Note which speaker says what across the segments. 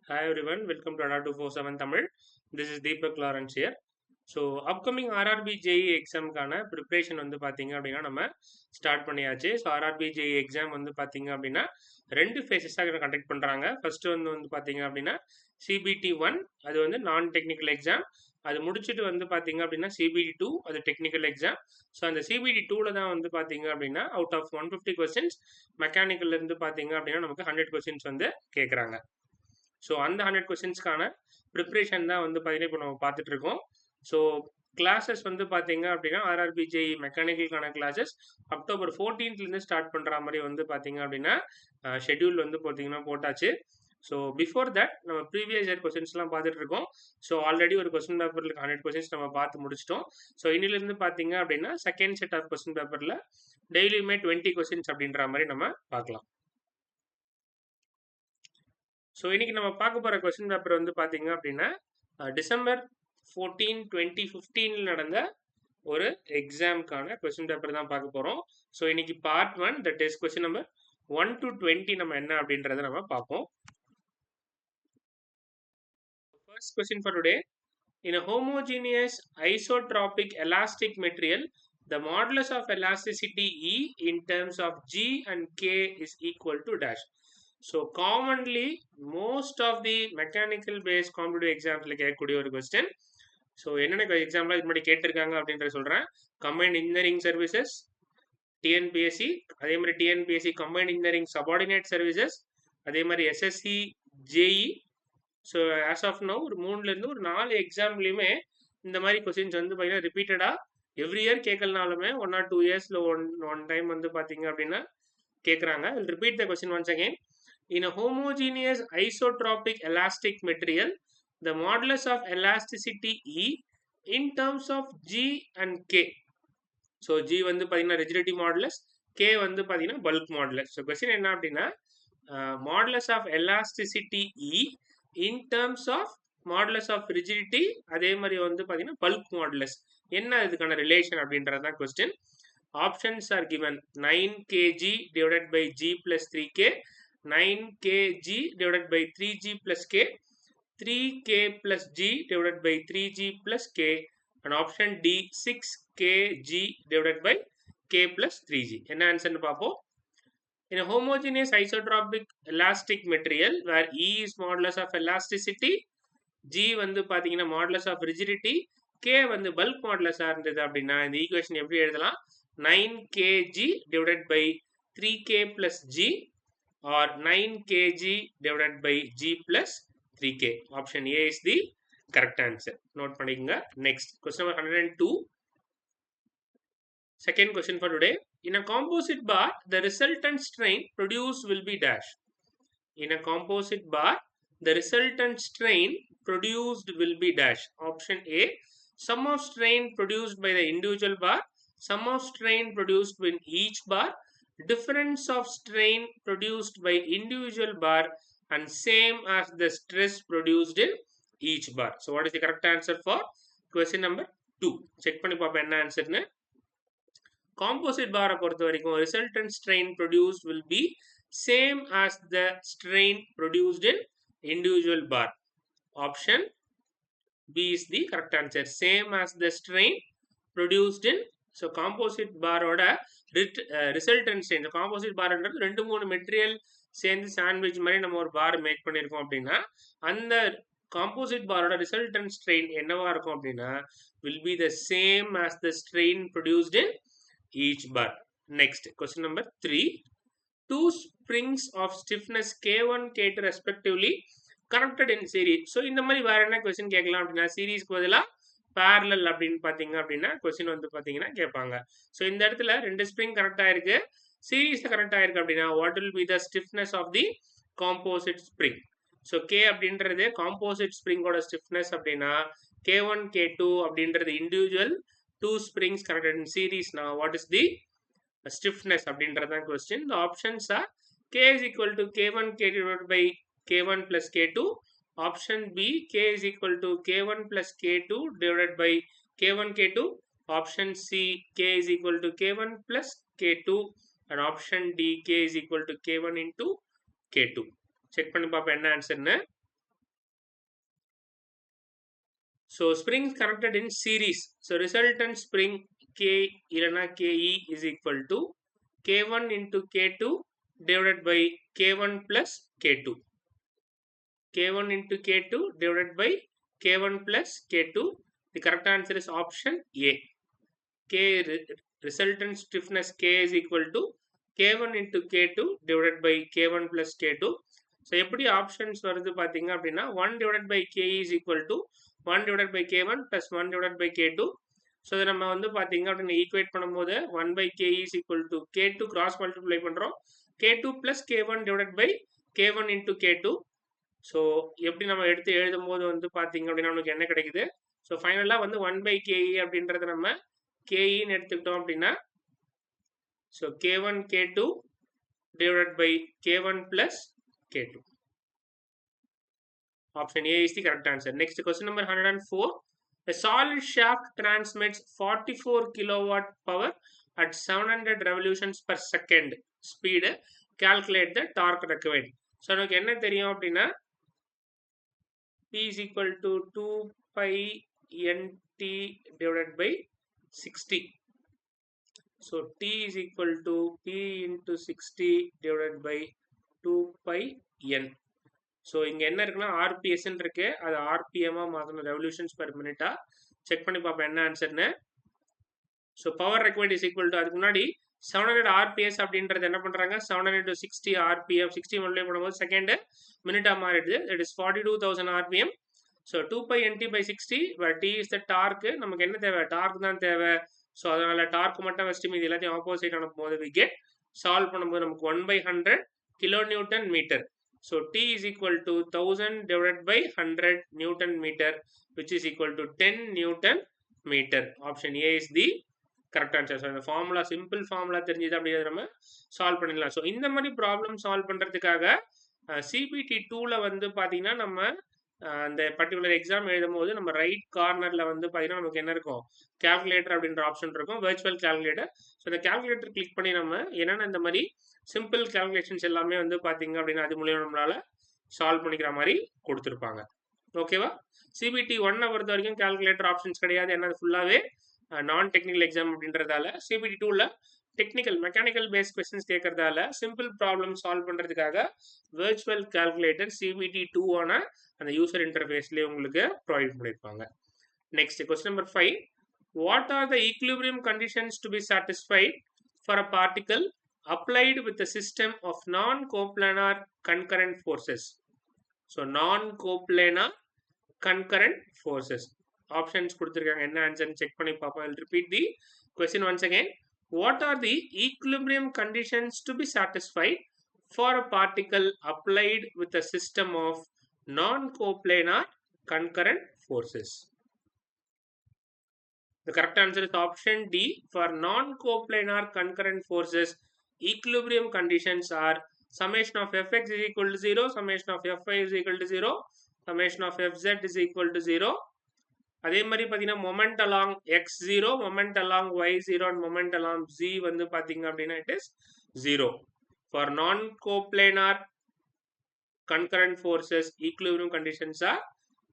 Speaker 1: Hi everyone, welcome to Adda247 Tamil. This is Deepak Lawrence here. So upcoming RRB JE exam கான preparation வந்து பாத்தீங்க அப்படின்னா நம்ம start பண்ணியாச்சு. ஸோ RRB JE exam வந்து பாத்தீங்க அப்படின்னா ரெண்டு ஃபேஸஸாக கண்டக்ட் பண்றாங்க. ஃபர்ஸ்ட் வந்து பாத்தீங்க அப்படின்னா CBT1 அது வந்து நான் டெக்னிக்கல் எக்ஸாம். அது முடிச்சுட்டு வந்து பாத்தீங்க அப்படின்னா CBT2 அது டெக்னிக்கல் எக்ஸாம். ஸோ அந்த CBT2ல தான் வந்து பாத்தீங்க அப்படின்னா அவுட் ஆஃப் 150 கொஸ்டின்ஸ் மெக்கானிக்கல்ல இருந்து பாத்தீங்க அப்படின்னா நமக்கு 100 கொஸ்டின்ஸ் வந்து கேட்குறாங்க. ஸோ அந்த 100 கொஸ்டின்ஸ்க்கான ப்ரிப்ரேஷன் தான் வந்து பார்த்தீங்கன்னா இப்போ நம்ம பார்த்துட்டு இருக்கோம். ஸோ கிளாஸஸ் வந்து பார்த்தீங்க அப்படின்னா RRB JE மெக்கானிக்கலுக்கான கிளாஸஸ் அக்டோபர் 14th ஸ்டார்ட் பண்ணுற மாதிரி வந்து பார்த்தீங்க அப்படின்னா ஷெட்யூல் வந்து பார்த்தீங்கன்னா போட்டாச்சு. ஸோ பிஃபோர் தட் நம்ம ப்ரீவியஸ் இயர் கொஸ்டின்ஸ்லாம் பார்த்துட்டு இருக்கோம். ஸோ ஆல்ரெடி ஒரு கொஸ்டின் பேப்பரில் 100 கொஸ்டின்ஸ் நம்ம பார்த்து முடிச்சிட்டோம். ஸோ இன்னிலிருந்து பார்த்தீங்க அப்படின்னா செகண்ட் செட் ஆஃப் கொஸ்டின் பேப்பரில் டெய்லியுமே 20 கொஸ்டின்ஸ் அப்படின்ற மாதிரி நம்ம பார்க்கலாம். ஸோ இன்னைக்கு நம்ம பார்க்க போகிற கொஸ்டின் பேப்பர் வந்து பார்த்தீங்க அப்படின்னா டிசம்பர் 14, 2015 நடந்த ஒரு எக்ஸாமுக்கான கொஸ்டின் பேப்பர் தான் பார்க்க போகிறோம். ஸோ இன்னைக்கு part 1 the test question number 1 to 20 நம்ம என்ன அப்படின்றத நம்ம பார்ப்போம். First question for today. In a homogeneous isotropic elastic material, the modulus of elasticity E in terms of G and K is equal to dash. So commonly most of the mechanical based competitive exams கேட்கக்கூடிய ஒரு question. So என்னென்ன எக்ஸாம்லாம் இது முன்னாடி கேட்டிருக்காங்க அப்படின்றத சொல்கிறேன். Combined engineering services TNPSC, அதே மாதிரி TNPSC combined engineering subordinate services, அதே மாதிரி SSC JE. So as of now ஒரு 3லேருந்து ஒரு 4 எக்ஸாம்லையுமே இந்த மாதிரி கொஸ்டின்ஸ் வந்து பார்த்தீங்கன்னா ரிப்பீட்டடாக எவ்ரி இயர் கேட்கலனாலுமே 1 or 2 yearsல ஒன் டைம் வந்து பார்த்தீங்க அப்படின்னா கேட்குறாங்க. I'll repeat the question once again. In a homogeneous isotropic elastic material, the modulus of elasticity E in terms of G and K. So G வந்து பார்த்தீங்கன்னா rigidity modulus, K வந்து பார்த்தீங்கன்னா bulk modulus. So question என்ன அப்படின்னா modulus of elasticity E in terms of modulus of rigidity, அதே மாதிரி வந்து பார்த்தீங்கன்னா bulk modulus. என்ன இதுக்கான ரிலேஷன் அப்படின்றது தான் question. Options are given 9 kg divided by G plus 3K, 9 kg divided by 3G plus K, 3K plus G divided by 3G plus K, and option D 6 kg divided by K plus 3G. என்ன ஆன்சர்னு பார்ப்போம். In a homogeneous isotropic elastic material where E is modulus of elasticity, G வந்து பார்த்தீங்கன்னா modulus of rigidity, K வந்து bulk modulus இருந்தது அப்படின்னா இந்த equation எப்படி எழுதலாம்? 9 kg divided by 3K plus G or 9 kg divided by G plus 3K. Option A is the correct answer. Note பண்ணிக்கங்க. Next, question number 102. Second question for today. In a composite bar, the resultant strain produced will be dash. In a composite bar, the resultant strain produced will be dash. Option A, sum of strain produced by the individual bar, sum of strain produced in each bar, difference of strain produced by individual bar, and same as the stress produced in each bar. So what is the correct answer for question number 2? Check பண்ணி பாப்போம் என்ன ஆன்சர்னு. Composite bar பொறுத்த வரைக்கும் resultant strain produced will be same as the strain produced in individual bar. Option B is the correct answer. Same as the strain produced in. So composite bar ஓட resultant strain, இந்த composite bar ன்றது 2-3 material சேர்ந்து sandwich மாதிரி நம்ம ஒரு பார் make பண்ணியிருக்கோம் அப்படின்னா அந்த காம்போசிட் பாரோட ரிசல்டன்ட் ஸ்ட்ரெயின் என்னவா இருக்கும் அப்படின்னா will be the same as the strain produced in each bar. Next, question number 3. Two springs of stiffness K1, K2 respectively connected in series. So இந்த மாதிரி வேற என்ன கொஸ்டின் கேட்கலாம் அப்படின்னா சீரீஸ்க்கு பதிலாக parallel அப்படின்னு பார்த்தீங்க அப்படின்னா கொஸ்டின் வந்து பார்த்தீங்கன்னா கேட்பாங்க. ஸோ இந்த இடத்துல 2 ஸ்ப்ரிங் கனெக்ட் ஆயிருக்கு, சீரீஸ்ல கனெக்ட் ஆயிருக்கு அப்படின்னா what will be the stiffness of the composite spring. So K அப்படின்றது காம்போசிட் ஸ்ப்ரிங்கோட ஸ்டிஃப்னஸ் அப்படின்னா K1, K2 அப்படின்றது individual 2 springs connected in series. Now what is the stiffness அப்படின்றது தான் question. The options are K is equal to K1 K divided by K1 plus K2. Option B, K is equal to K1 plus K2 divided by K1 K2. Option C, K is equal to K1 plus K2. And option D, K is equal to K1 into K2. Check பண்ணி பாப்போம் என்ன ஆன்சர்னு. So springs connected in series. So resultant spring K ilana Ke is equal to K1 into K2 divided by K1 plus K2. K1 into K2 divided by K1 plus K2. The correct answer is option A. Resultant stiffness K is equal to K1 into K2 divided by K1 plus K2. So எப்படி options வருது பார்த்தீங்க அப்படின்னா 1 divided by K is equal to 1 divided by K1 plus 1 divided by K2. So இதை நம்ம வந்து பார்த்தீங்க அப்படின்னு equate பண்ணும்போது 1 by K is equal to K2 cross multiply பண்ணுறோம் K2 plus K1 divided by K1 into K2. So எப்படி நம்ம எடுத்து எழுதும் போது வந்து பார்த்தீங்க அப்படின்னா நமக்கு என்ன கிடைக்குது. ஸோ ஃபைனலாக வந்து 1 by KE அப்படின்றத நம்ம KEன்னு எடுத்துக்கிட்டோம் அப்படின்னா so K1 K2 divided by K1 plus K2. Option A is the correct answer. Next question number 104. A solid shaft transmits 44 kilowatt power at 700 revolutions per second speed. Calculate the torque required. So நமக்கு என்ன தெரியும் அப்படின்னா P is equal to 2 pi NT divided by 60. So T is equal to P into 60 divided by 2 pi N. So இங்கே என்ன இருக்குன்னா ஆர்பிஎஸ்ன்னு இருக்கு, அது ஆர்பிஎம்மாக மாற்றணும், ரெவல்யூஷன்ஸ் பெர் மினிட்டா. செக் பண்ணி பார்ப்போம் என்ன ஆன்சர்னு. So power required is equal to அதுக்கு முன்னாடி 700 ஆர்பிஎஸ் அப்படின்றது என்ன பண்ணுறாங்க 700 to 60 ஆர்பிஎம் 60 மல்டிப்ளை பண்ணும்போது செகண்ட் மினிட்டாக மாறிடுது. It is 42,000 RPM. So 2 pi NT by 60 where T is the torque. நமக்கு என்ன தேவை டார்க் தான் தேவை. ஸோ அதனால டார்க் மட்டும் வச்சுட்டு மீது எல்லாத்தையும் ஆப்போசிட் அனுப்பும் போது we get சால்வ் பண்ணும்போது நமக்கு 1/100 kilo newton metre. So T is equal to 1000 divided by 100 Newton meter, which is equal to 10 Newton meter. Option A is the correct answer. So the formula simple formula தெரிஞ்சது அப்படியே நம்ம solve பண்ணிடலாம். So இந்த மாதிரி problem solve பண்ணுறதுக்காக CBT 2ல வந்து பார்த்தீங்கன்னா நம்ம அந்த பர்டிகுலர் எக்ஸாம் எழுதும் போது நம்ம ரைட் கார்னரில் வந்து பார்த்தீங்கன்னா நமக்கு என்ன இருக்கும் கேல்குலேட்டர் அப்படின்ற ஆப்ஷன் இருக்கும், வெர்ச்சுவல் கேல்குலேட்டர். ஸோ இந்த கேல்குலேட்டர் கிளிக் பண்ணி நம்ம என்னென்ன இந்த மாதிரி சிம்பிள் கேல்குலேஷன்ஸ் எல்லாமே வந்து பார்த்தீங்க அப்படின்னா அது மூலியம் நம்மளால சால்வ் பண்ணிக்கிற மாதிரி கொடுத்துருப்பாங்க. ஓகேவா. CBT 1 பொறுத்த வரைக்கும் கேல்குலேட்டர் ஆப்ஷன்ஸ் கிடையாது, ஏன்னா அது ஃபுல்லாகவே நான் டெக்னிக்கல் எக்ஸாம் அப்படின்றதால. CBT 2ல டெக்னிக்கல் மெக்கானிக்கல் பேஸ்ட் கொஸ்டின்ஸ் கேட்கறதால சிம்பிள் ப்ராப்ளம் சால்வ் பண்ணுறதுக்காக வெர்ச்சுவல் கேல்குலேட்டர் CBT 2 அந்த யூசர் இன்டர்ஃபேஸ்லேயே உங்களுக்கு ப்ரொவைட் பண்ணியிருப்பாங்க. Next question number 5. What are the equilibrium conditions to be satisfied for a particle applied with a system of non-coplanar concurrent forces? So non-coplanar concurrent forces. Options கொடுத்திருக்காங்க, என்ன answer check பண்ணி பார்ப்போம். I'll repeat the question once again. What are the equilibrium conditions to be satisfied for a particle applied with a system of non-coplanar concurrent forces? The correct answer is option D. For non-coplanar concurrent forces, equilibrium conditions are summation of fx is equal to 0, summation of fy is equal to 0, summation of fz is equal to 0. அதே மாதிரி பார்த்தீங்கன்னா moment along x0, moment along y0 and moment along z வந்து பார்த்தீங்க அப்படின்னா it is 0. For non-coplanar concurrent forces, equilibrium conditions are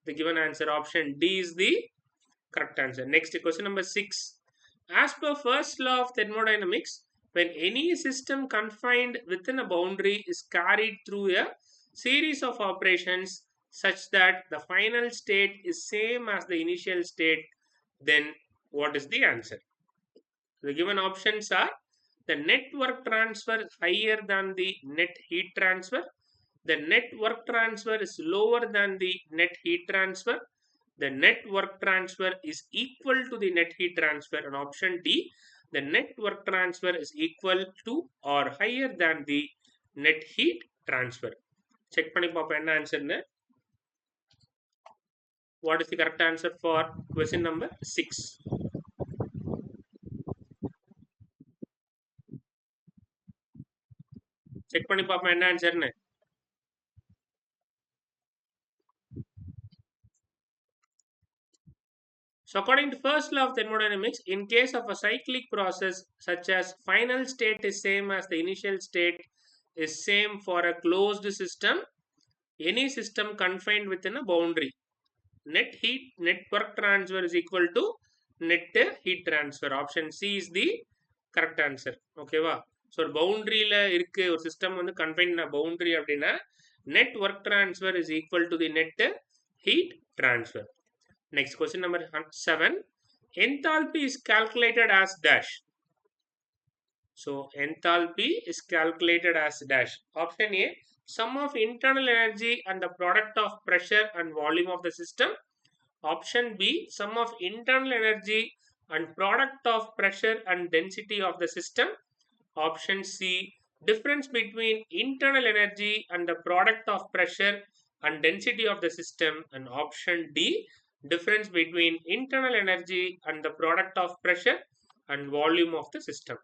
Speaker 1: the given answer. Option D is the correct answer. Next question number 6. As per first law of thermodynamics, when any system confined within a boundary is carried through a series of operations such that the final state is same as the initial state, then what is the answer? The given options are the net work transfer higher than the net heat transfer, the net work transfer is lower than the net heat transfer, the net work transfer is equal to the net heat transfer, and option D, the net work transfer is equal to or higher than the net heat transfer. Check பண்ணி பாப்போம் என்ன ஆன்சர்னு. What is the correct answer for question number 6? Check பண்ணி பாப்போம் என்ன ஆன்சர்னு. So according to first law of thermodynamics, in case of a cyclic process such as final state is same as the initial state is same for a closed system, any system confined within a boundary. net work transfer is equal to net heat transfer. Option C is the correct answer. Okay va? So boundary la irukku or system வந்து confined na boundary அப்படினா net work transfer is equal to the net heat transfer. Next question number 7. Enthalpy is calculated as dash. So enthalpy is calculated as dash. Option A, sum of internal energy and the product of pressure and volume of the system. Option B, sum of internal energy and product of pressure and density of the system. Option C, difference between internal energy and the product of pressure and density of the system. And option D, difference between internal energy and the product of pressure and volume of the system.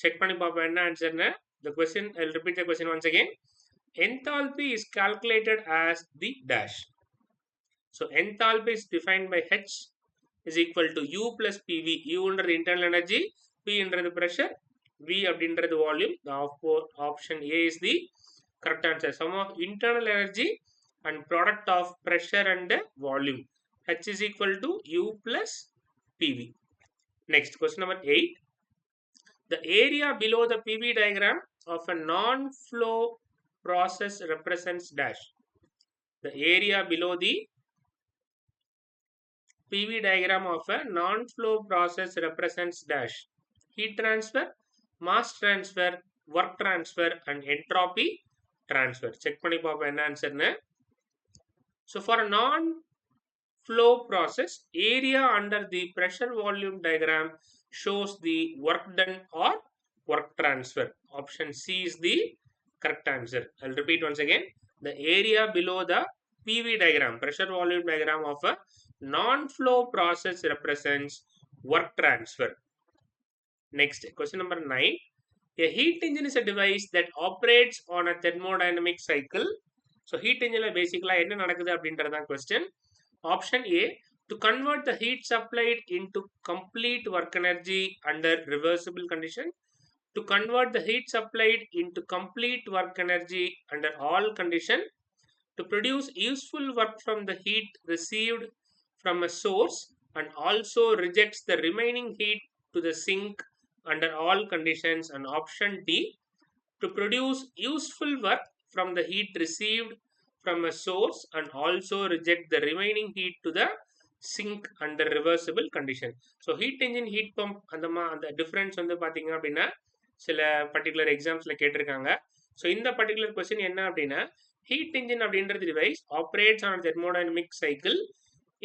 Speaker 1: Check பண்ணி பாப்போம் என்ன ஆன்சர்னு. The question, I'll repeat the question once again. Enthalpy is calculated as the dash. So enthalpy is defined by H is equal to U plus PV. U under internal energy, P under the pressure, V under the volume. The option A is the correct answer. Sum of internal energy and product of pressure and volume. H is equal to U plus PV. Next, question number 8. The area below the PV diagram of a non-flow process represents dash. The area below the PV diagram of a non-flow process represents dash. Heat transfer, mass transfer, work transfer and entropy transfer. Check பண்ணி பாப்போம் என்ன ஆன்சர்னு. So for a non-flow process, area under the pressure volume diagram shows the work done or work transfer. Option C is the correct answer. I'll repeat once again. The area below the PV diagram, pressure volume diagram of a non-flow process represents work transfer. Next, question number 9. A heat engine is a device that operates on a thermodynamic cycle. So heat engine basically என்ன நடக்குது அப்படின்றதான் question. Option A, to convert the heat supplied into complete work energy under reversible condition. To convert the heat supplied into complete work energy under all condition. To produce useful work from the heat received from a source and also rejects the remaining heat to the sink under all conditions. And option D, to produce useful work from the heat received from a source and also reject the remaining heat to the sink under reversible condition. So heat engine, heat pump அந்த difference வந்து பாத்தீங்க அப்படின்னா சில particular எக்ஸாம்ஸ்ல கேட்டிருக்காங்க. So இந்த particular question என்ன அப்படின்னா, heat engine அப்படின்றது device operates on thermodynamic cycle.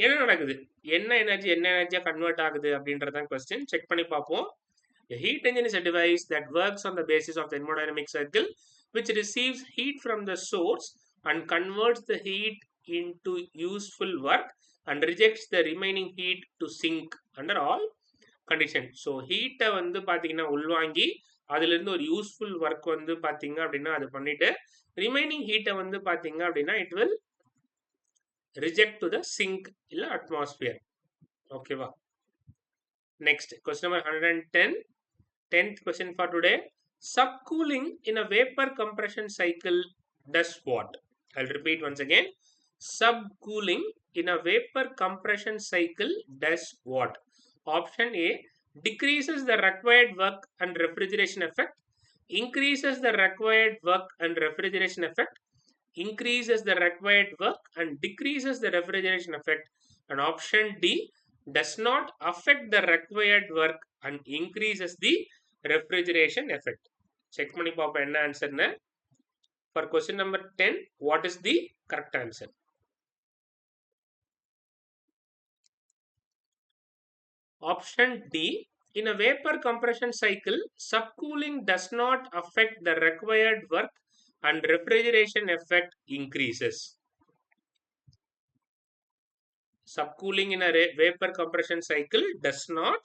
Speaker 1: என்ன நடக்குது, என்ன எனர்ஜியா கன்வெர்ட் ஆகுது அப்படின்றதான் கொஸ்டின். செக் பண்ணி பார்ப்போம். A heat engine is a device that works on the basis of thermodynamic cycle, which receives heat from the source and converts the heat into useful work and rejects the remaining heat to sink under all conditions. So heat வந்து பாத்தீங்கன்னா உள்வாங்கி அதுல இருந்து ஒரு useful work வந்து பாத்தீங்க அப்படின்னா அது பண்ணிட்டு ரிமைனிங் ஹீட்டை வந்து பாத்தீங்க அப்படின்னா it will reject to the sink இல்ல அட்மாஸ்பியர். ஓகேவா. Next question number 110. 10th question for today. Subcooling in a vapor compression cycle does what? I'll repeat once again. Subcooling in a vapor compression cycle does what? Option A, decreases the required work and refrigeration effect, increases the required work and refrigeration effect, increases the required work and decreases the refrigeration effect. And option D, does not affect the required work and increases the refrigeration effect. Check பண்ணி பாப்போம் என்ன ஆன்சர்னு. For question number 10, what is the correct answer? Option D, in a vapor compression cycle, subcooling does not affect the required work and refrigeration effect increases. Subcooling in a vapor compression cycle does not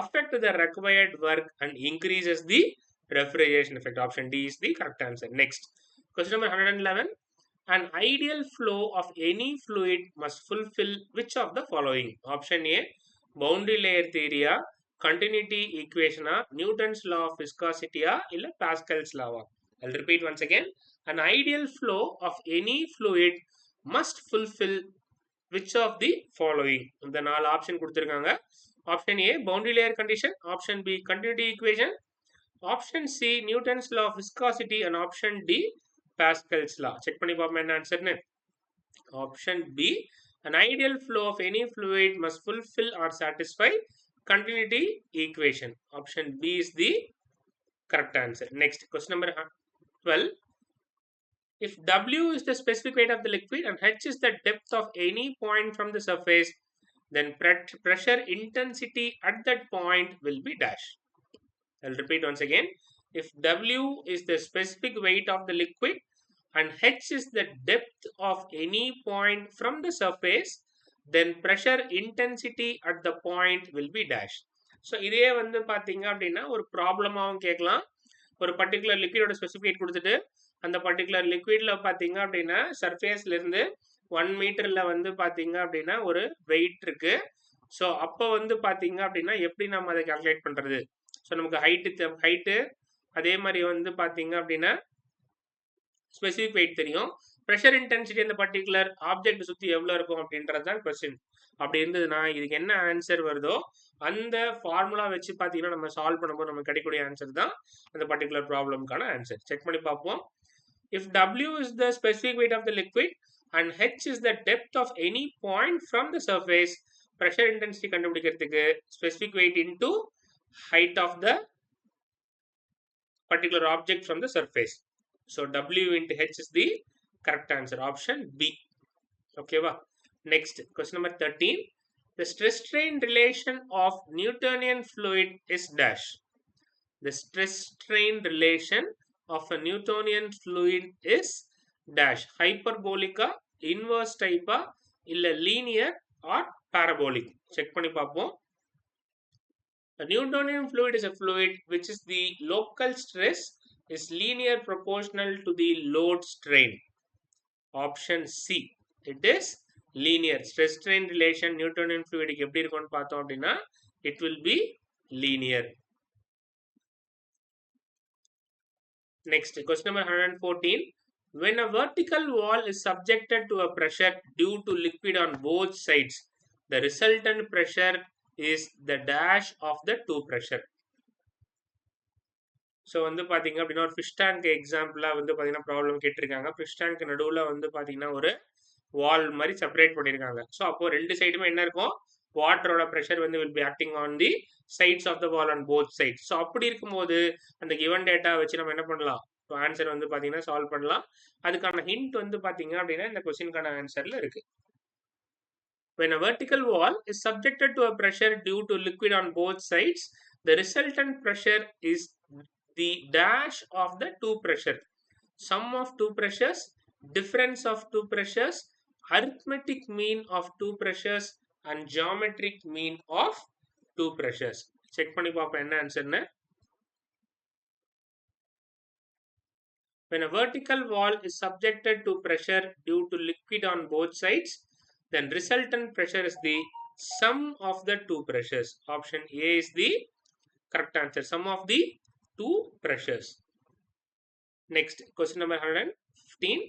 Speaker 1: affect the required work and increases the refrigeration effect. Option D is the correct answer. Next, question number 111. An ideal flow of any fluid must fulfill which of the following? Option A, boundary layer theory, continuity equation, Newton's law of viscosity, illa Pascal's law. I'll repeat once again. An ideal flow of any fluid must fulfill which of the following? இந்த நாலு option கொடுத்திருக்காங்க. Option A boundary layer condition, option B continuity equation, option C Newton's law of viscosity, and option D Pascal's law. Check பண்ணி பாப்போம் என்ன ஆன்சர்னு. Option B, an ideal flow of any fluid must fulfill or satisfy continuity equation. Option B is the correct answer. Next, question number 12. If W is the specific weight of the liquid and H is the depth of any point from the surface, then pressure intensity at that point will be dash. I'll repeat once again. If W is the specific weight of the liquid and H is the depth of any point from the surface, then pressure intensity at the point will be dash. So இதே வந்து பாத்தீங்க அப்படின்னா ஒரு ப்ராப்ளமாவும் கேட்கலாம். ஒரு particular லிக்விடோட ஸ்பெசிஃபிகேட் கொடுத்துட்டு அந்த particular லிக்விட்ல பாத்தீங்க அப்படின்னா சர்ஃபேஸ்ல இருந்து 1 மீட்டர்ல வந்து பாத்தீங்க அப்படின்னா ஒரு வெயிட் இருக்கு. ஸோ அப்போ வந்து பாத்தீங்க அப்படின்னா எப்படி நம்ம அதை கால்குலேட் பண்றது? ஸோ நமக்கு ஹைட்டு அதே மாதிரி வந்து பாத்தீங்க அப்படின்னா ஸ்பெசிஃபிக் வெயிட் தெரியும். ப்ரெஷர் இன்டென்சிட்டி அந்த பர்டிகுலர் ஆப்ஜெக்ட் சுற்றி எவ்வளோ இருக்கும் அப்படின்றது தான் கொஸ்டின். அப்படி இருந்ததுன்னா இதுக்கு என்ன ஆன்சர் வருதோ அந்த ஃபார்முலா வச்சு பார்த்தீங்கன்னா நம்ம சால்வ் பண்ணும்போது நமக்கு கிடைக்கக்கூடிய ஆன்சர் தான் அந்த பர்டிகுலர் ப்ராப்ளம்கான ஆன்சர். செக் பண்ணி பார்ப்போம். If W is the specific weight of the liquid and H is the depth of any point from the surface, pressure intensity கண்டுபிடிக்கிறதுக்கு specific weight into height of the particular object from the surface. So W into H is the correct answer. Option B. Okay, va? Next, question number 13. The stress strain relation of Newtonian fluid is dash. The stress strain relation of a Newtonian fluid is dash. Hyperbolica, inverse type, illa linear or parabolic. Check பண்ணி பார்ப்போம். A Newtonian fluid is a fluid which is the local stress is linear proportional to the load strain. Option C. It is linear. Stress strain relation Newtonian fluid எப்படி இருக்கும்னு பார்த்தோம் அப்படின்னா it will be linear. Next, question number 114. When a vertical wall is subjected to a pressure due to liquid on both sides, the resultant pressure is the dash of the two pressure. So வந்து பார்த்தீங்க அப்படின்னா ஒரு fish tank எக்ஸாம்பிளாக வந்து பார்த்தீங்கன்னா problem கேட்டிருக்காங்க. Fish tank நடுவில் வந்து பார்த்தீங்கன்னா ஒரு வால் மாதிரி செப்பரேட் பண்ணியிருக்காங்க. ஸோ அப்போ ரெண்டு சைடுமே என்ன இருக்கும்? வாட்டரோட ப்ரெஷர் வந்து will be acting on the sides of the wall on both sides. So அப்படி இருக்கும்போது அந்த கிவன் டேட்டா வச்சு நம்ம என்ன பண்ணலாம்? ஆன்சர் வந்து பார்த்தீங்கன்னா சால்வ் பண்ணலாம். அதுக்கான ஹிண்ட் வந்து பார்த்தீங்க அப்படின்னா இந்த கொஸ்டினுக்கான ஆன்சர்ல இருக்கு. When a vertical wall is subjected to a pressure due to liquid on both sides, the resultant pressure is the dash of the two pressure. Sum of two pressures, difference of two pressures, arithmetic mean of two pressures, and geometric mean of two pressures. Check பண்ணி பாப்போம் என்ன ஆன்சர்னு. When a vertical wall is subjected to pressure due to liquid on both sides, then resultant pressure is the sum of the two pressures. Option A is the correct answer. Sum of the two pressures. Next, question number 115.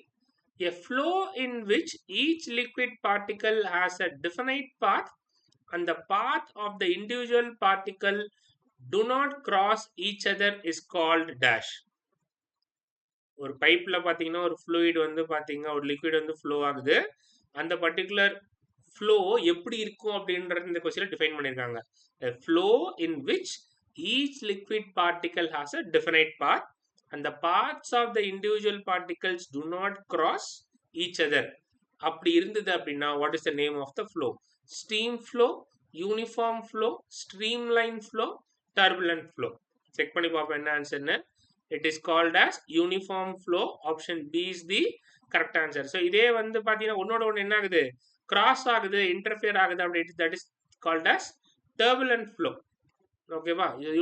Speaker 1: A flow in which each liquid particle has a definite path and the path of the individual particle do not cross each other is called dash. ஒரு பைப்ல பாத்தீங்கன்னா ஒரு fluid வந்து பாத்தீங்கன்னா ஒரு liquid வந்து flow ஆகுது. அந்த particular flow எப்படி இருக்கும் அப்படின்றது இந்த கொஸ்டின்ல டிஃபைன் பண்ணிருக்காங்க. A flow in which each liquid particle has a definite path and the paths of the individual particles do not cross each other. அப்படி இருந்தது அப்படின்னா what is the name of the flow? Stream flow, uniform flow, streamline flow, turbulent flow. Check பண்ணி பார்ப்போம் என்ன ஆன்சர்னு. It is called as uniform flow. Option B is the correct answer. So இதே வந்து பாத்தீங்கன்னா ஒன்னோட ஒன்று என்ன ஆகுது? Cross ஆகுது, interfere ஆகுது அப்படி that is called as turbulent flow. Okay,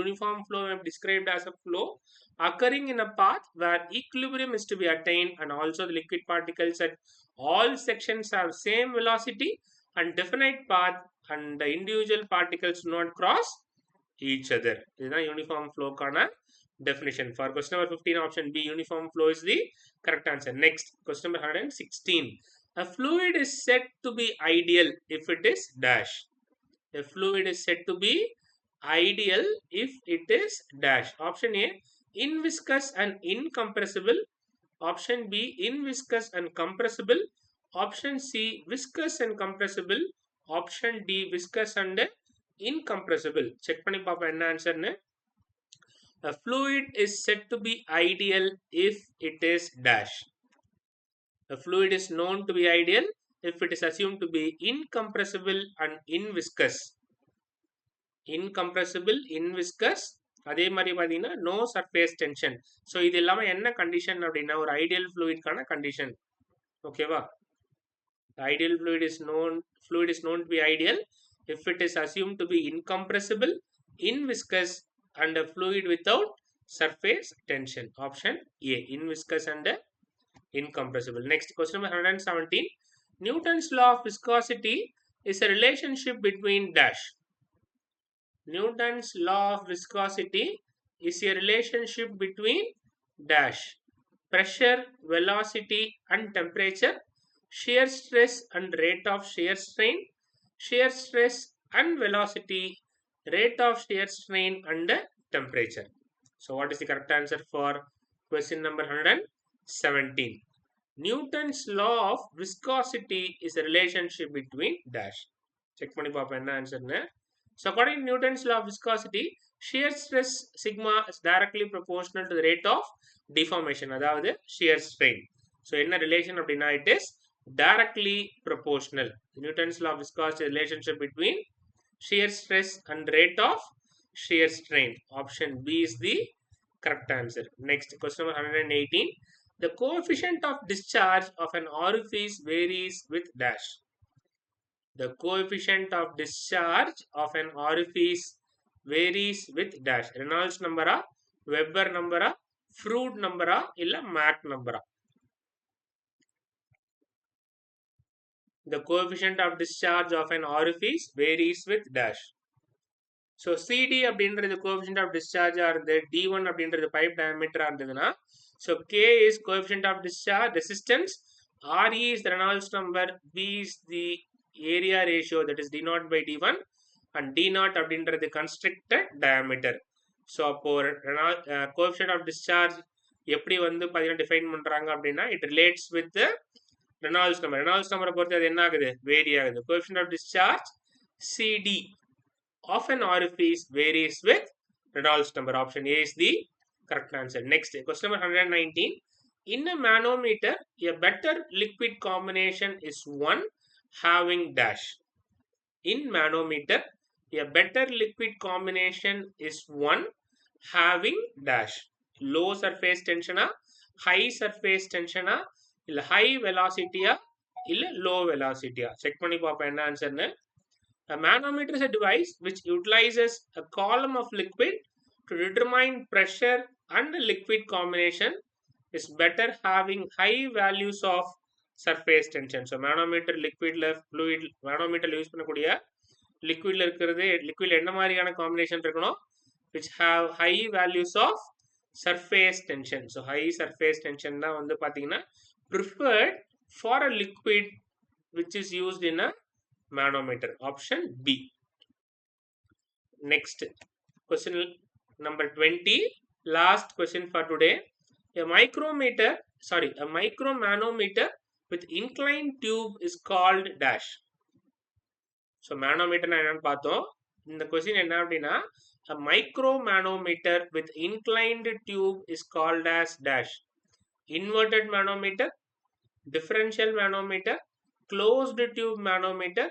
Speaker 1: uniform flow described as a flow occurring in a path where equilibrium is to be attained and also the liquid particles at all sections have same velocity and definite path and the individual particles do not cross each other. This is the uniform flow kana definition. For question number 15, option B, uniform flow is the correct answer. Next, question number 116. A fluid is said to be ideal if it is dash. A fluid is said to be ideal if it is dash. Option A, inviscous and incompressible. Option B, inviscous and compressible. Option C, viscous and compressible. Option D, viscous and incompressible. Check பண்ணி பாப்போம் என்ன ஆன்சர்னு. A fluid is said to be ideal if it is dash. A fluid is known to be ideal if it is assumed to be incompressible and inviscous. Incompressible, inviscous, அதே மாதிரி பார்த்தீங்கன்னா no surface tension. So இது இல்லாமல் என்ன condition அப்படின்னா ஒரு ideal ஃப்ளூயிட்கான condition. ஓகேவா? Ideal fluid is known to be ideal if it is assumed to be incompressible, inviscous, and a fluid without surface tension. Option A, inviscous and incompressible. Next, question number 117. Newton's law of viscosity is a relationship between dash. Newton's law of viscosity is a relationship between dash. Pressure, velocity, and temperature, shear stress and rate of shear strain, shear stress and velocity, rate of shear strain and temperature. So what is the correct answer for question number 117? Newton's law of viscosity is a relationship between dash. Check பண்ணி பாப்போம் என்ன ஆன்சர்னு. So according to Newton's law of viscosity, shear stress sigma is directly proportional to the rate of deformation, அதாவது shear strain. So என்ன relation அப்படின்னா it is directly proportional. Newton's law of viscosity relationship between shear stress and rate of shear strain. Option B is the correct answer. Next, question number 118. The coefficient of discharge of an orifice varies with dash. The coefficient of discharge of an orifice varies with dash. Reynolds number, Weber number, Froude number, illa Mach number. The coefficient of discharge of an orifice varies with dash. So CD அப்படின்றது coefficient of discharge இருந்து D1 அப்படின்றது pipe diameter இருந்ததுன்னா, so K is coefficient of discharge, resistance, RE is the Reynolds number, B is the area ratio, that is D0 by D1, and D0 அப்படின்றது constricted diameter. So அப்போ coefficient of discharge எப்படி வந்து பார்த்தீங்கன்னா define பண்றாங்க அப்படின்னா it relates with the Reynolds number. Reynolds number பொறுத்து அது என்ன ஆகுது? Vary ஆகுது. Coefficient of discharge CD of an orifice varies with Reynolds number. Option A is the correct answer. Next, question number 119. In a manometer, a better liquid combination is one having dash. In manometer, a better liquid combination is one having dash. Low surface tension, high surface tension, இல்ல high velocity, இல்ல low velocity. Check பண்ணி பாப்போம் என்ன ஆன்சர்னு. A manometer is a device which utilizes a column of liquid to determine pressure and liquid combination is better having high values of surface tension. So manometer liquid fluid manometer use பண்ணக்கூடிய liquid இருக்கிறது liquid என்ன மாதிரியான combination இருக்கணும், which have high values of surface tension. So high surface tension தான் வந்து பாத்தீங்கன்னா preferred for a liquid which is used in a manometer. Option B. Next, question number 20, last question for today. A micromanometer with inclined tube is called dash. So manometer na enna paathom. இந்த question என்ன அப்படின்னா a micromanometer with inclined tube is called as dash. Inverted manometer, differential manometer, closed tube manometer,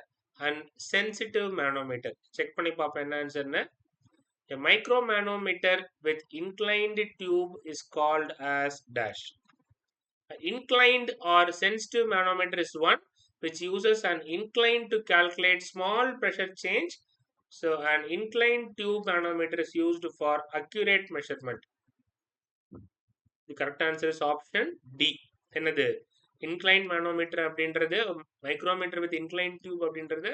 Speaker 1: and sensitive manometer. Check பண்ணி பாப்போம் என்ன ஆன்சர்னு. A micromanometer with inclined tube is called as dash. Inclined or sensitive manometer is one which uses an incline to calculate small pressure change. So an inclined tube manometer is used for accurate measurement. The correct answer is option D. என்னது? Inclined manometer அப்படின்றது micrometer with inclined tube அப்படின்றது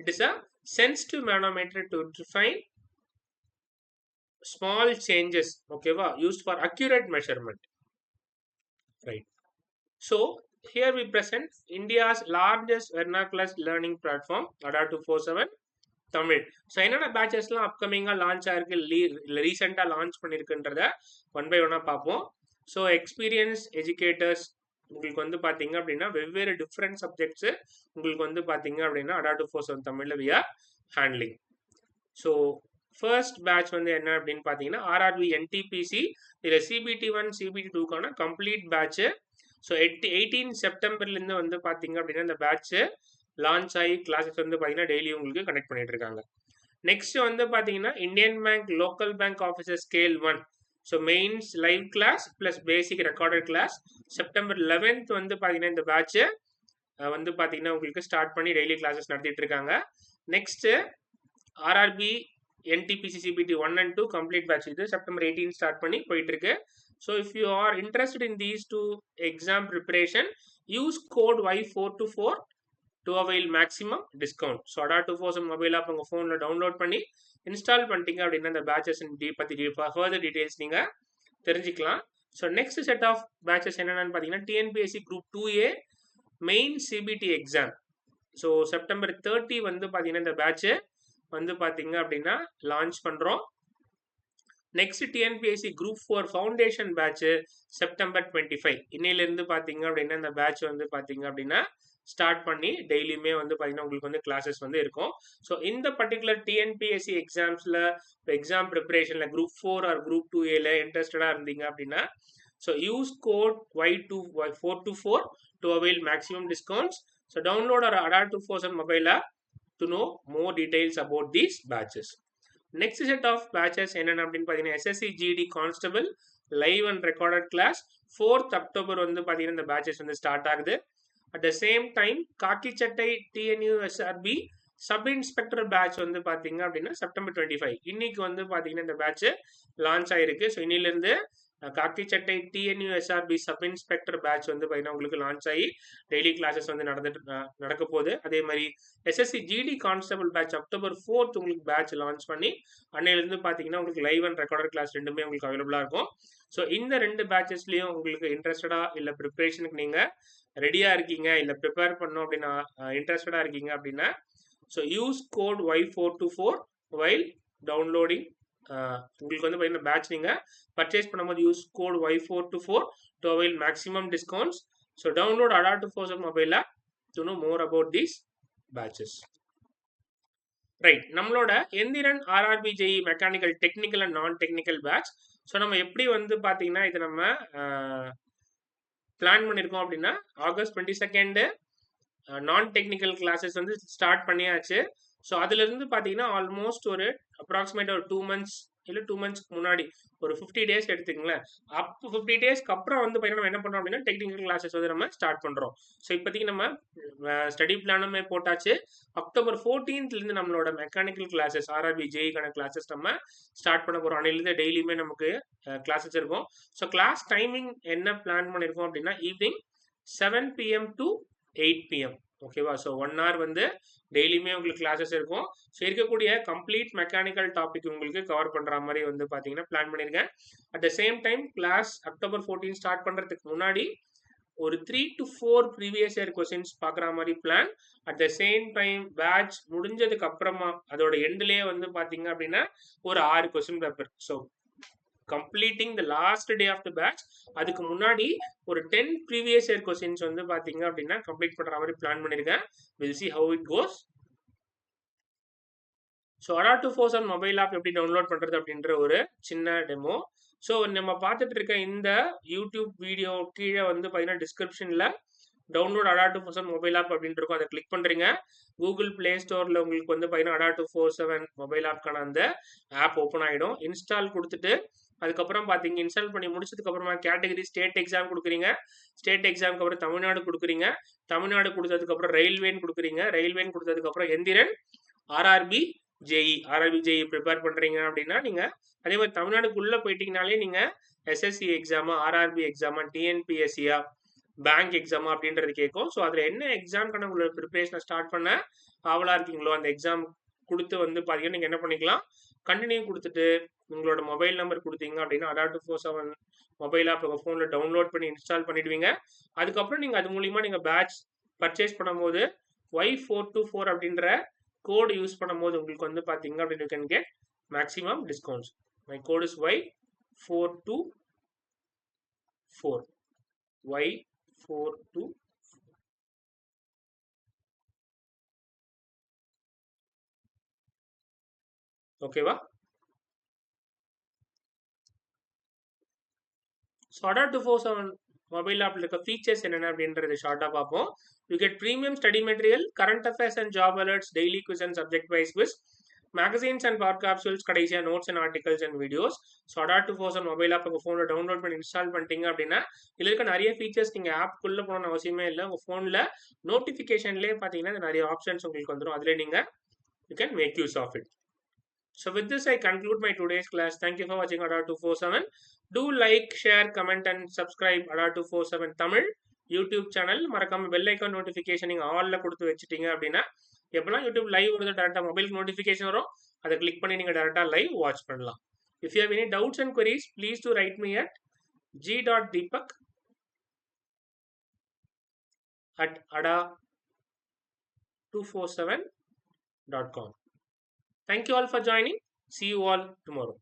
Speaker 1: it is a sensitive manometer to define small changes, okay va, used for accurate measurement, right? So here we present India's largest vernacular learning platform, Adda247 Tamil. So என்னென்ன பேட்சஸ்லாம் அப்கமிங்காக launch ஆயிருக்கு, ரீசெண்டாக launch பண்ணியிருக்குன்றத one by ஒன்னாக பார்ப்போம். So experience educators உங்களுக்கு வந்து பார்த்தீங்க அப்படின்னா வெவ்வேறு டிஃப்ரெண்ட் சப்ஜெக்ட்ஸு உங்களுக்கு வந்து பார்த்தீங்க அப்படின்னா Adda247 தமிழில் we are handling. So first batch வந்து என்ன அப்படின்னு பார்த்தீங்கன்னா RRB NTPC, இதில் CBT1 CBT2க்கான கம்ப்ளீட் பேட்ச்சு. ஸோ 18 செப்டம்பர்லேருந்து வந்து பார்த்தீங்க அப்படின்னா இந்த பேட்ச்சு லான்ச் ஆகி கிளாஸஸ் வந்து பார்த்தீங்கன்னா டெய்லி உங்களுக்கு கனெக்ட் பண்ணிட்டு இருக்காங்க. நெக்ஸ்ட் வந்து பார்த்தீங்கன்னா Indian bank local bank officer scale 1. So mains live class plus basic recorded class September 11th வந்து பார்த்தீங்கன்னா இந்த பேட்ச்சு வந்து பார்த்தீங்கன்னா உங்களுக்கு ஸ்டார்ட் பண்ணி டெய்லி கிளாஸஸ் நடத்திட்டு இருக்காங்க. Next RRB NTPC CBT 1 and 2 complete batch இது செப்டம்பர் 18 ஸ்டார்ட் பண்ணி போயிட்டு இருக்கு. So if you are interested in these 2 exam preparation use code Y424 to avail maximum discount. So Adda247 mobile app உங்கள் ஃபோனில் download பண்ணி install பண்ணிட்டீங்க அப்படின்னா இந்த பேட்சஸ் பற்றி ஃபர்தர் டீட்டெயில்ஸ் நீங்கள் தெரிஞ்சுக்கலாம். So next set of batches என்னென்னு பார்த்தீங்கன்னா TNPSC group 2A main CBT exam. So September 30 வந்து பார்த்தீங்கன்னா இந்த பேட்சு வந்து பார்த்தீங்க அப்படின்னா லான்ச் பண்ணுறோம். Next TNPSC group 4 foundation batch September 25 இன்னையிலேருந்து பார்த்தீங்க அப்படின்னா இந்த பேட்ச் வந்து பார்த்தீங்க அப்படின்னா ஸ்டார்ட் பண்ணி டெய்லியுமே வந்து பார்த்தீங்கன்னா உங்களுக்கு வந்து கிளாஸஸ் வந்து இருக்கும். ஸோ இந்த பர்டிகுலர் TNPSC எக்ஸாம்ஸில் எக்ஸாம் ப்ரிப்பரேஷனில் குரூப் 4 ஆர் குரூப் 2Aல இன்ட்ரெஸ்டடாக இருந்தீங்க அப்படின்னா so use code Y424 to avail maximum discounts. So download our Adda247 mobile app to know more details about these batches. Next set of batches என்னென்ன அப்படின்னு பார்த்தீங்கன்னா SSC GD Constable live and recorded class 4th October வந்து பார்த்தீங்கன்னா இந்த patches வந்து start ஆகுது. At the same time காக்கி சட்டை TNUSRB sub inspector batch வந்து பார்த்தீங்க அப்படின்னா செப்டம்பர் 25 இன்னைக்கு வந்து பார்த்தீங்கன்னா இந்த பேட்ச் லான்ச் ஆயிருக்கு. ஸோ இன்னிலிருந்து காக்கி சட்டை TNUSRB சப் இன்ஸ்பெக்டர் பேட்ச் வந்து பார்த்தீங்கன்னா உங்களுக்கு லான்ச் ஆகி டெய்லி கிளாஸஸ் வந்து நடக்க போகுது. அதே மாதிரி SSC GD constable batch October 4th உங்களுக்கு பேட்ச் லான்ச் பண்ணி அன்னையிலேருந்து பார்த்தீங்கன்னா உங்களுக்கு லைவ் அண்ட் ரெக்கார்டட் கிளாஸ் ரெண்டுமே உங்களுக்கு அவைலபிளாக இருக்கும். ஸோ இந்த ரெண்டு பேட்சஸ்லையும் உங்களுக்கு இன்ட்ரெஸ்டடாக இல்லை ப்ரிப்ரேஷனுக்கு நீங்கள் ரெடியாக இருக்கீங்க இல்லை ப்ரிப்பேர் பண்ணணும் அப்படின்னா இன்ட்ரெஸ்டடாக இருக்கீங்க அப்படின்னா so use code Y424 while downloading. உங்களுக்கு வந்து பார்த்தீங்கன்னா பேட்ச் நீங்கள் பர்ச்சேஸ் பண்ணும்போது use code Y424 to avail maximum discounts. So download Adda247 mobile app to know more about these batches. Right, நம்மளோட Enthiran RRB JE mechanical technical and non technical batch. So நம்ம எப்படி வந்து பார்த்தீங்கன்னா இது நம்ம பிளான் பண்ணியிருக்கோம் அப்படின்னா ஆகஸ்ட் 22 நான் டெக்னிக்கல் கிளாஸஸ் வந்து ஸ்டார்ட் பண்ணியாச்சு. ஸோ அதுலேருந்து பார்த்தீங்கன்னா ஆல்மோஸ்ட் ஒரு அப்ராக்சிமேட் ஒரு 2 months இல்லை 2 monthsக்கு முன்னாடி ஒரு 50 days எடுத்துங்களேன். அப்போ 50 daysக்கு அப்புறம் வந்து பார்த்தீங்கன்னா நம்ம என்ன பண்ணுறோம் அப்படின்னா டெக்னிக்கல் கிளாஸஸ் வந்து நம்ம ஸ்டார்ட் பண்ணுறோம். ஸோ இப்போதைக்கு நம்ம ஸ்டடி பிளானுமே போட்டாச்சு. அக்டோபர் 14th நம்மளோட மெக்கானிக்கல் கிளாஸஸ் RRB JEக்கான கிளாஸஸ் நம்ம ஸ்டார்ட் பண்ண போகிறோம். அன்னையிலேருந்து டெய்லியுமே நமக்கு கிளாஸஸ் இருக்கும். ஸோ கிளாஸ் டைமிங் என்ன பிளான் பண்ணியிருக்கோம் அப்படின்னா ஈவினிங் 7 PM to 8 PM. ஓகேவா? ஸோ 1 hour வந்து டெய்லியுமே உங்களுக்கு கிளாஸஸ் இருக்கும். ஸோ இருக்கக்கூடிய கம்ப்ளீட் மெக்கானிக்கல் டாபிக் உங்களுக்கு கவர் பண்ணுற மாதிரி வந்து பார்த்தீங்கன்னா பிளான் பண்ணியிருக்கேன். At the same time class October 14 start பண்ணுறதுக்கு முன்னாடி ஒரு 3 to 4 ப்ரீவியஸ் இயர் கொஸ்டின்ஸ் பார்க்குற மாதிரி plan. At the same time batch முடிஞ்சதுக்கு அப்புறமா அதோட எண்ட்லேயே வந்து பார்த்தீங்க அப்படின்னா ஒரு 6 question paper. So completing the last day of the batch அதுக்கு முன்னாடி ஒரு 10 previous year questions வந்து பாத்தீங்க அப்படின்னா கம்ப்ளீட் பண்ற மாதிரி பிளான் பண்ணிருக்கேன். we'll see how it goes. So Adda247 mobile app எப்படி டவுன்லோட் பண்றது அப்படின்ற ஒரு சின்ன டெமோ. ஸோ நம்ம பார்த்துட்டு இருக்க இந்த யூடியூப் வீடியோ கீழே வந்து பார்த்தீங்கன்னா டிஸ்கிரிப்ஷனில் டவுன்லோட் Adda247 மொபைல் ஆப் அப்படின்னு இருக்கும். அதை கிளிக் பண்ணுறீங்க. கூகுள் பிளே ஸ்டோரில் உங்களுக்கு வந்து பார்த்தீங்கன்னா Adda247 மொபைல் ஆப்க்கான அந்த ஆப் ஓப்பன் ஆகிடும். இன்ஸ்டால் கொடுத்துட்டு அதுக்கப்புறம் பார்த்தீங்க இன்ஸ்டால் பண்ணி முடிச்சதுக்கு அப்புறமா கேட்டகரி ஸ்டேட் எக்ஸாம் கொடுக்குறீங்க. ஸ்டேட் எக்ஸாமுக்கு அப்புறம் தமிழ்நாடு கொடுக்குறீங்க. தமிழ்நாடு கொடுத்ததுக்கப்புறம் ரயில்வேன்னு கொடுக்குறீங்க. ரயில்வேன்னு கொடுத்ததுக்கப்புறம் எந்திரன் RRB JE ப்ரிப்பேர் பண்ணுறீங்க அப்படின்னா நீங்கள் அதே மாதிரி தமிழ்நாடுக்குள்ளே போயிட்டீங்கனாலே நீங்கள் SSC எக்ஸாமா RRB எக்ஸாமா TNPSCயா பேங்க் எக்ஸாமா அப்படின்றது கேட்கும். ஸோ அதில் என்ன எக்ஸாம்க்கான உங்களோட ப்ரிப்பரேஷனை ஸ்டார்ட் பண்ண ஆவலாக இருக்கீங்களோ அந்த எக்ஸாம் கொடுத்து வந்து பார்த்தீங்கன்னா நீங்கள் என்ன பண்ணிக்கலாம் கண்டினியூ கொடுத்துட்டு உங்களோட மொபைல் நம்பர் கொடுத்தீங்க அப்படின்னா Adda247 மொபைல் ஆப் உங்கள் ஃபோனில் டவுன்லோட் பண்ணி இன்ஸ்டால் பண்ணிடுவீங்க. அதுக்கப்புறம் நீங்கள் அது மூலிமா நீங்கள் பேட்ச் பர்ச்சேஸ் பண்ணும்போது Y424 அப்படின்ற கோடு யூஸ் பண்ணும்போது உங்களுக்கு வந்து பார்த்தீங்க அப்படின்னு you can get maximum discounts. My code is Y424. Y424. ஓகேவா? ஸோ Adda247 மொபைல் ஆப்பில் இருக்க ஃபீச்சர்ஸ் என்னென்ன அப்படின்றது ஷார்ட்டாக பார்ப்போம். You get premium study material, current affairs and job alerts, daily quiz and subject wise quiz, magazines and pod capsules, கடைசியாக notes and articles and videos. So Adda247 mobile app உங்கள் ஃபோனில் download பண்ணி install பண்ணிட்டீங்க அப்படின்னா இதில் இருக்க நிறைய features நீங்கள் ஆப்புக்குள்ளே போகணும்னு அவசியமே இல்லை. உங்கள் ஃபோனில் நோட்டிஃபிகேஷன்லேயே பார்த்தீங்கன்னா நிறைய ஆப்ஷன்ஸ் உங்களுக்கு வந்துடும். அதில் நீங்கள் you can make use of it. So with this, I conclude my today's class. Thank you for watching Adda247. Do like, share, comment and subscribe Adda247 Tamil YouTube channel. மறக்காம பெல் ஐக்கான் நோட்டிஃபிகேஷன் நீங்கள் ஆல்ல கொடுத்து வச்சுட்டீங்க அப்படின்னா எப்போலாம் YouTube live வருது டேரெக்டாக மொபைலுக்கு notification வரும். அதை கிளிக் பண்ணி நீங்கள் டேரெக்டாக லைவ் வாட்ச் பண்ணலாம். If you have any doubts and queries, please do write me at g.deepak@adda247.com. Thank you all for joining. See you all tomorrow.